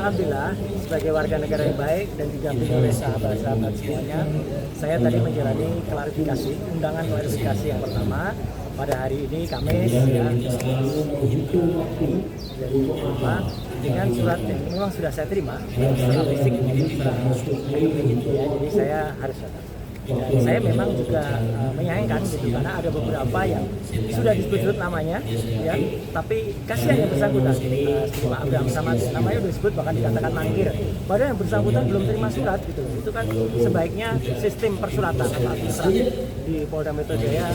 alhamdulillah sebagai warga negara yang baik dan didampingi oleh sahabat-sahabat semuanya, saya tadi menjalani klarifikasi, undangan klarifikasi yang pertama pada hari ini Kamis ya, dari apa dengan surat yang memang sudah saya terima secara fisik maupun secara ya, jadi saya harus datang. Dan saya memang juga menyayangkan gitu karena ada beberapa yang sudah disebut namanya ya, tapi kasihan yang bersangkutan Pak Abraham Samad namanya sudah disebut bahkan dikatakan mangkir, padahal yang bersangkutan belum terima surat gitu. Itu kan sebaiknya sistem persuratan atau administratif di Polda Metro Jaya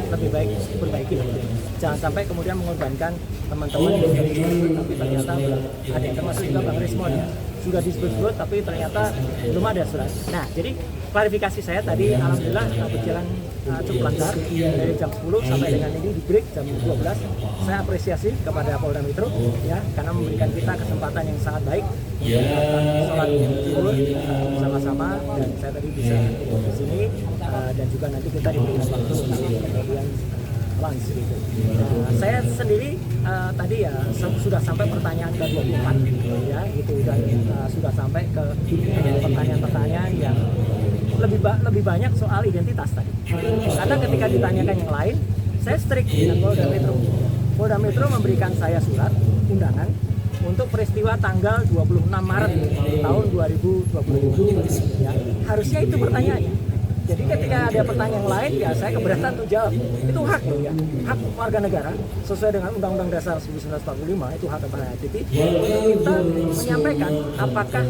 lebih baik diperbaiki gitu. Jangan sampai kemudian mengorbankan teman-teman yang sudah disebut tapi ternyata ada yang termasuk juga Bang Rismon ya, sudah disebut tapi ternyata belum ada surat. Nah, jadi klarifikasi saya tadi alhamdulillah berjalan cukup lancar dari jam 10 sampai dengan ini di break jam 12. Saya apresiasi kepada Polda Metro ya karena memberikan kita kesempatan yang sangat baik untuk melakukan sholat zuhur bersama-sama, dan saya tadi bisa di sini dan juga nanti kita diberikan waktu untuk kemudian lunch gitu. Nah, saya sendiri tadi ya sudah sampai pertanyaan ke-24 ya itu, dan sudah sampai ke pertanyaan-pertanyaan yang lebih banyak soal identitas tadi. Karena ketika ditanyakan yang lain, saya strict dengan Polda Metro. Polda Metro memberikan saya surat undangan untuk peristiwa tanggal 26 Maret tahun 2020 ya. Harusnya itu pertanyaannya. Jadi ketika ada pertanyaan lain ya saya keberatan untuk jawab. Itu hak ya, hak warga negara sesuai dengan Undang-Undang Dasar 1945, itu hak kepada Titi kita menyampaikan apakah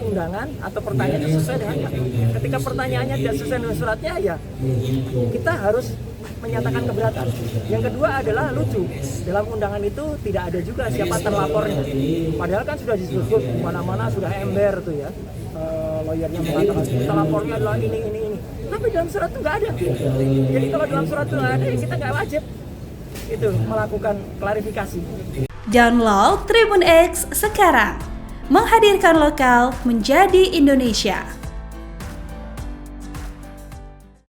undangan atau pertanyaan itu sesuai dengan hak. Ketika pertanyaannya tidak sesuai dengan suratnya ya kita harus menyatakan keberatan. Yang kedua adalah lucu, dalam undangan itu tidak ada juga siapa terlapornya. Padahal kan sudah disebut mana-mana sudah ember tuh ya. Lawyernya mengatakan terlapornya adalah ini. Tapi dalam surat itu nggak ada. Jadi kalau dalam surat itu nggak ada, ya kita nggak wajib itu melakukan klarifikasi. Download Tribun X sekarang, menghadirkan lokal menjadi Indonesia.